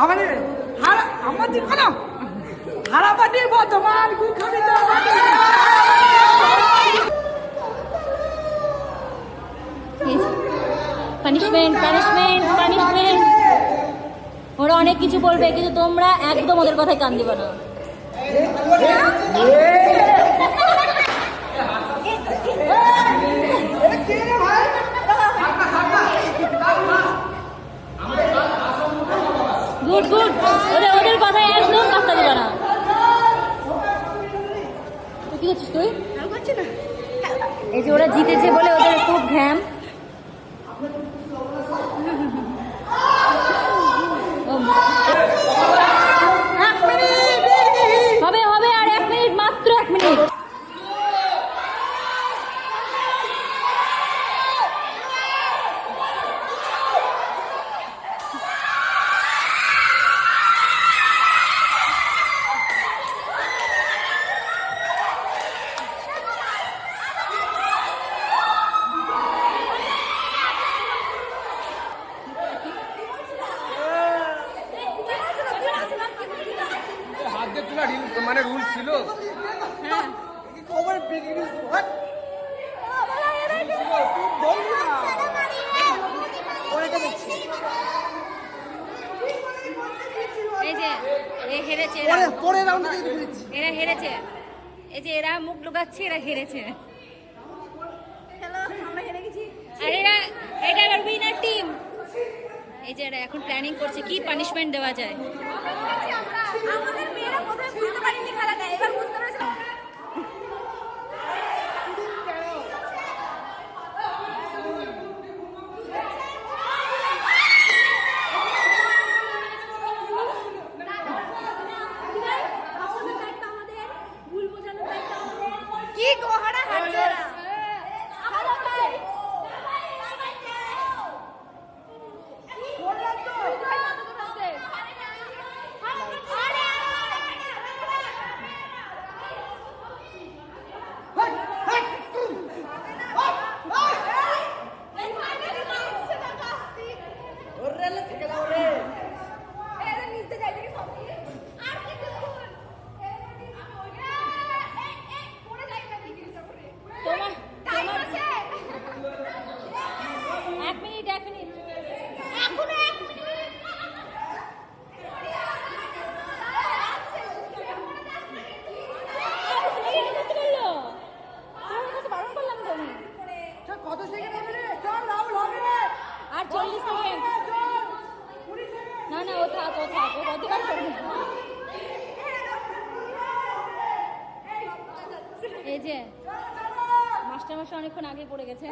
আমাদের আমাদের কোনো হারাবাটি বর্তমান পানিশমেন্ট পানিশমেন্ট পানিশমেন্ট। ওরা অনেক কিছু বলবে কিন্তু তোমরা একদম ওদের কথায় কান দিবে না। গুড গুড, ওদের কথায় একদম কাটতে দিবে না। কি করছিস তুই? এই যে ওরা জিতেছে বলে ওদের খুব ঘ্যাম। হবে হবে, আর 1 মিনিট, মাত্র 1 মিনিট। মানে রুল ছিল। এই যে হেরেছে, এরা হেরেছে। এই যে এরা মুখ লুকাচ্ছে, এরা হেরেছে। আর এটা এবার উইনার টিম। এই যে এরা এখন প্ল্যানিং করছে কি পানিশমেন্ট দেওয়া যায়। আমাদের মেয়েরা প্রথমে বুঝতে পারেনি খেলাটা, এবার বুঝতে পেরেছে। কি গোহারা হাঁটছে না। আর 40 সেকেন্ড। না না, ও থাক ও গতকাল করবে। এই যে মাস্টার অনেকক্ষণ আগে পড়ে গেছে।